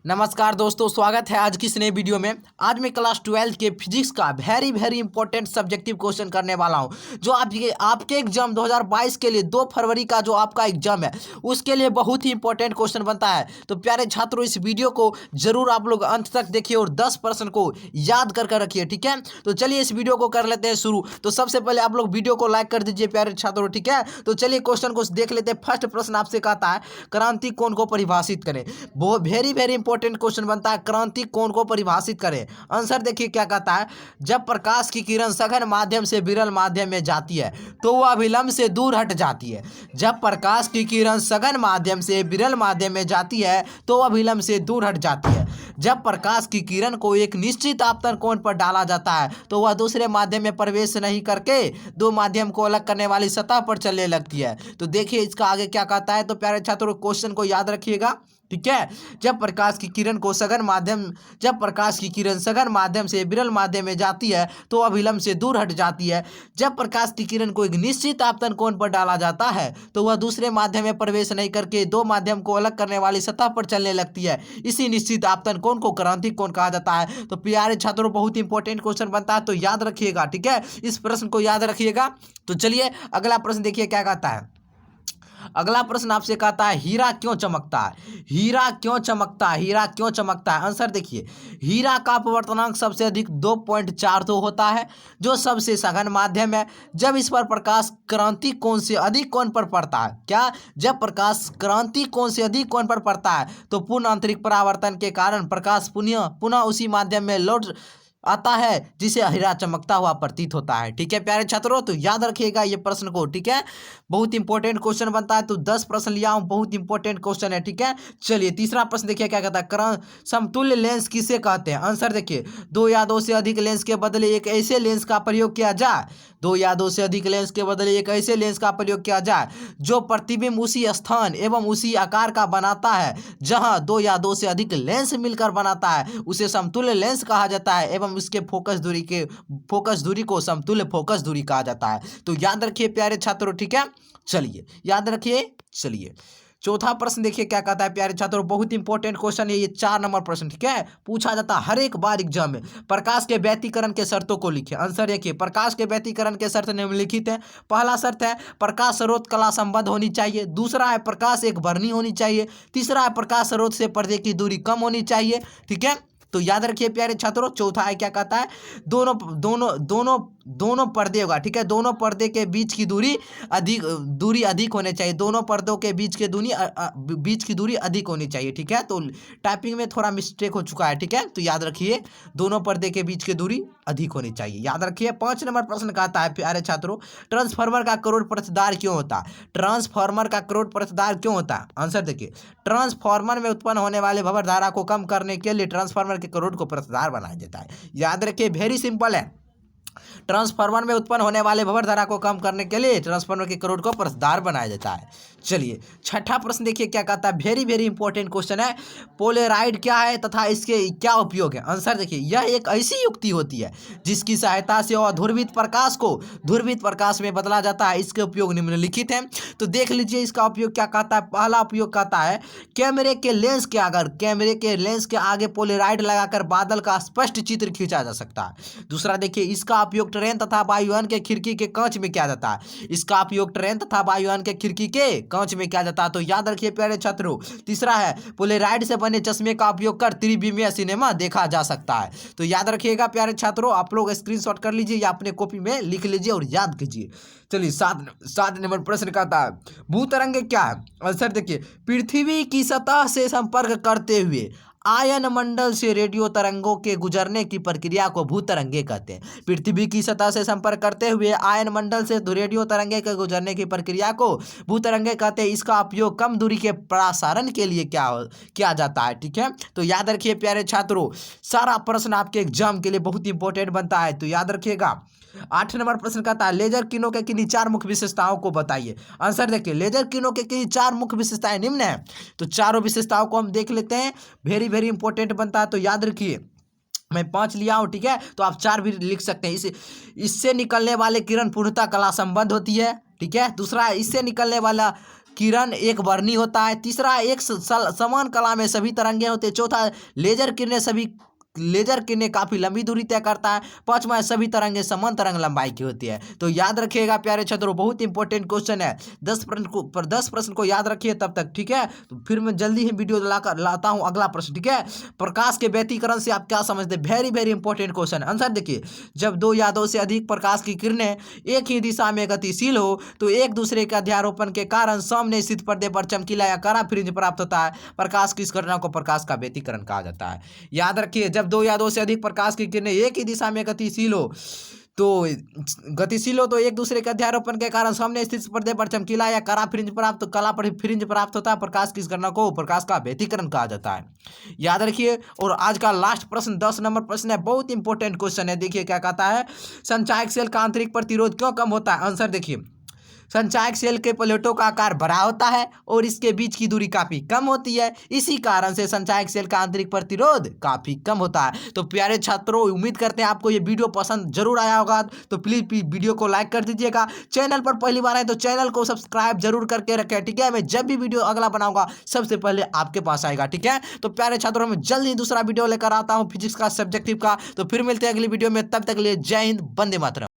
नमस्कार दोस्तों, स्वागत है आज की इस नई वीडियो में। आज मैं क्लास 12 के फिजिक्स का वेरी इंपॉर्टेंट सब्जेक्टिव क्वेश्चन करने वाला हूं, जो आपके एग्जाम 2022 के लिए 2 फरवरी का जो आपका एग्जाम है उसके लिए बहुत ही इंपॉर्टेंट क्वेश्चन बनता है। तो प्यारे छात्रों, इस वीडियो को जरूर आप लोग अंत तक देखिए और 10 प्रश्न को याद कर रखिए, ठीक है। तो चलिए इस वीडियो को कर लेते हैं शुरू। तो सबसे पहले आप लोग वीडियो को लाइक कर दीजिए प्यारे छात्रों, ठीक है। तो चलिए क्वेश्चन को देख लेते हैं। फर्स्ट प्रश्न आपसे कहता है क्रांति कोण को परिभाषित करें। वो वेरी इंपॉर्टेंट क्वेश्चन बनता है, क्रांति कोण को परिभाषित करें। आंसर देखिए क्या कहता है, जब प्रकाश की किरण सघन माध्यम से विरल माध्यम में जाती है तो वह अभिलंब से दूर हट जाती है। जब प्रकाश की किरण सघन माध्यम से विरल माध्यम में जाती है तो वह अभिलंब से दूर हट जाती है। जब प्रकाश की किरण को एक निश्चित आपतन कोण पर डाला जाता है तो वह दूसरे माध्यम में प्रवेश नहीं करके दो माध्यम को अलग करने वाली सतह पर चलने लगती है। तो देखिए इसका आगे क्या कहता है। तो प्यारे छात्रों, क्वेश्चन को याद रखिएगा, ठीक है। जब प्रकाश की किरण सघन माध्यम से विरल माध्यम में जाती है तो अभिलंब से दूर हट जाती है। जब प्रकाश की किरण को एक निश्चित आपतन कोण पर डाला जाता है तो वह दूसरे माध्यम में प्रवेश नहीं करके दो माध्यम को अलग करने वाली सतह पर चलने लगती है। इसी निश्चित आपतन कोण को क्रांतिक कोण कहा जाता है। तो प्यारे छात्रों, बहुत इंपॉर्टेंट क्वेश्चन बनता है, तो याद रखिएगा, ठीक है। इस प्रश्न को याद रखिएगा। तो चलिए अगला प्रश्न देखिए क्या कहता है। अगला प्रश्न आपसे कहता है हीरा क्यों चमकता है। हीरा क्यों चमकता है, हीरा क्यों चमकता है। आंसर देखिए, हीरा का अपवर्तनांक सबसे अधिक 2.42 होता है, जो सबसे सघन माध्यम है। जब इस पर प्रकाश क्रांति कोण से अधिक कोण पर पड़ता है, क्या, जब प्रकाश क्रांति कोण से अधिक कोण पर पड़ता है तो पूर्ण आंतरिक परावर्तन के कारण प्रकाश पुनः उसी माध्यम में लौट आता है जिसे हीरा चमकता हुआ प्रतीत होता है, ठीक है प्यारे छात्रों। तो याद रखिएगा ये प्रश्न को, ठीक है। बहुत इंपॉर्टेंट क्वेश्चन बनता है, तो 10 प्रश्न लिया हूं, बहुत इंपॉर्टेंट क्वेश्चन है, ठीक है। चलिए तीसरा प्रश्न देखिए क्या कहता है, समतुल्य लेंस किसे कहते हैं। आंसर देखिए, दो या दो से अधिक लेंस के बदले एक ऐसे लेंस का प्रयोग किया जाए, दो या दो से अधिक लेंस के बदले एक ऐसे लेंस का प्रयोग किया जाए जो प्रतिबिंब उसी स्थान एवं उसी आकार का बनाता है जहां दो या दो से अधिक लेंस मिलकर बनाता है, उसे समतुल्य लेंस कहा जाता है एवं इसके फोकस दूरी को समतुल्य फोकस दूरी कहा जाता है। तो याद रखिए प्यारे छात्रों, ठीक है। चलिए याद रखिए। चलिए चौथा प्रश्न देखिए क्या कहता है प्यारे छात्रों, बहुत इंपॉर्टेंट क्वेश्चन है ये, 4 नंबर प्रश्न, ठीक है। पूछा जाता है हर एक बार एग्जाम में। प्रकाश के व्यतिकरण के शर्तों को लिखिए। आंसर देखिए, प्रकाश के व्यतिकरण के शर्त निम्नलिखित है। पहला शर्त है प्रकाश स्रोत कला संबद्ध होनी चाहिए। दूसरा है प्रकाश एक वर्णी होनी चाहिए। तीसरा है प्रकाश स्रोत से पर्दे की दूरी कम होनी चाहिए, ठीक है। तो याद रखिए प्यारे छात्रों, चौथा है क्या कहता है, दोनों दोनों दोनों दोनों पर्दे होगा, ठीक है। दोनों पर्दे के बीच की दूरी अधिक होने चाहिए। दोनों पर्दों के बीच की दूरी अधिक होनी चाहिए, ठीक है। तो टाइपिंग में थोड़ा मिस्टेक हो चुका है, ठीक है। तो याद रखिए, दोनों पर्दे के बीच की दूरी अधिक होनी चाहिए, याद रखिए। 5 नंबर प्रश्न कहता है प्यारे छात्रों, ट्रांसफार्मर का करोड़ प्रतिदार क्यों होता है। ट्रांसफार्मर का करोड़ प्रतिदार क्यों होता है। आंसर देखिए, ट्रांसफार्मर में उत्पन्न होने वाले भंवर धारा को कम करने के लिए ट्रांसफार्मर के करोड़ को प्रतिदार बनाया जाता है। याद रखिए, वेरी सिंपल है। ट्रांसफार्मर में उत्पन्न होने वाले भंवर धारा को कम करने के लिए ट्रांसफार्मर के करोड़ को प्रतिदार बनाया जाता है। चलिए छठा प्रश्न देखिए क्या कहता है, वेरी इंपॉर्टेंट क्वेश्चन है। पोलराइड क्या है तथा इसके क्या उपयोग है। आंसर देखिए, यह एक ऐसी युक्ति होती है जिसकी सहायता से अध्रुवित प्रकाश को ध्रुवित प्रकाश में बदला जाता है। इसके उपयोग निम्नलिखित हैं। तो देख लीजिए इसका उपयोग क्या कहता है। पहला उपयोग कहता है कैमरे के लेंस के आगे पोलराइड लगाकर बादल का स्पष्ट चित्र खींचा जा सकता है। दूसरा देखिए, इसका उपयोग ट्रेन तथा वायुयान के खिड़की के कांच में किया जाता है। इसका उपयोग ट्रेन तथा वायुयान के खिड़की के कांच में किया जाता है। तो याद रखिए प्यारे छात्रों। तीसरा है पोलराइड से बने चश्मे का उपयोग कर त्रिविमीय सिनेमा देखा जा सकता है। तो याद रखिएगा प्यारे छात्रों, आप लोग स्क्रीनशॉट कर लीजिए या अपने कॉपी में लिख लीजिए और याद कीजिए। चलिए 7 नंबर प्रश्न कहता है भूतरंग क्या है। आंसर देखिए, पृथ्वी की सतह से संपर्क करते हुए आयन मंडल से रेडियो तरंगों के गुजरने की प्रक्रिया को भूतरंगे कहते हैं। पृथ्वी की सतह से संपर्क करते हुए आयन मंडल से रेडियो तरंगे के गुजरने की प्रक्रिया को भूतरंगे कहते हैं। इसका उपयोग कम दूरी के प्रसारण के लिए किया जाता है, ठीक है। तो याद रखिए प्यारे छात्रों, सारा प्रश्न आपके एग्जाम के लिए बहुत इंपॉर्टेंट बनता है, तो याद रखिएगा। 8 नंबर प्रश्न कहता है लेजर किरणों के किन्हीं 4 मुख्य विशेषताओं को बताइए। आंसर देखिए, लेजर किरणों के किन्हीं 4 मुख्य विशेषताएं निम्न है। तो चारों विशेषताओं को हम देख लेते हैं, वेरी इंपॉर्टेंट बनता है। तो याद रखिए, मैं 5 लिया हूँ, ठीक है। तो आप 4 भी लिख सकते हैं। इससे निकलने वाले किरण पूर्णतः कला संबद्ध होती है, ठीक है। दूसरा, इससे निकलने वाला किरण एक वर्णी होता है। तीसरा, एक समान कला में सभी तरंगे होते हैं। चौथा, लेजर किरणें काफी लंबी दूरी तय करता है। पांचवा, सभी तरंगे समान तरंग लंबाई की होती है। तो याद रखिएगा प्यारे छात्रों, बहुत इंपॉर्टेंट क्वेश्चन है। 10 प्रश्न को याद रखिए तब तक, ठीक है। तो फिर मैं जल्दी ही वीडियो लाता हूं अगला प्रश्न, ठीक है। प्रकाश के व्यतिकरण से आप क्या समझते हैं? Very very important question. Answer देखिए, जब दो या दो से अधिक प्रकाश की किरणें एक ही दिशा में गतिशील हो तो एक दूसरे के अध्यारोपण के कारण सामने स्थित पर्दे पर चमकीला या कड़ा फ्रिंज प्राप्त होता है। प्रकाश की इस घटना को प्रकाश का व्यतिकरण कहा जाता है। याद रखिए, जब दो या दो से अधिक प्रकाश की किरणें एक ही दिशा में गतिशील हो तो एक दूसरे के अध्यारोपण के कारण सामने स्थित पर्दे पर चमकीला या कड़ा फ्रिंज प्राप्त होता है। प्रकाश की इस घटना को प्रकाश का व्यतिकरण कहा जाता है। याद रखिए। और आज का लास्ट प्रश्न 10 नंबर प्रश्न है, बहुत इंपॉर्टेंट क्वेश्चन है। देखिए क्या कहता है, संचायक सेल का आंतरिक प्रतिरोध क्यों कम होता है? आंसर देखिए, संचायक सेल के प्लेटों का आकार बड़ा होता है और इसके बीच की दूरी काफी कम होती है। इसी कारण से संचायक सेल का आंतरिक प्रतिरोध काफी कम होता है। तो प्यारे छात्रों, उम्मीद करते हैं आपको ये वीडियो पसंद जरूर आया होगा। तो प्लीज वीडियो को लाइक कर दीजिएगा। चैनल पर पहली बार आए तो चैनल को सब्सक्राइब जरूर करके रखें, ठीक है। मैं जब भी वीडियो अगला बनाऊंगा सबसे पहले आपके पास आएगा, ठीक है। तो प्यारे छात्रों, मैं जल्द ही दूसरा वीडियो लेकर आता हूँ फिजिक्स का, सब्जेक्टिव का। तो फिर मिलते हैं अगली वीडियो में, तब तक के लिए जय हिंद, वंदे मातरम।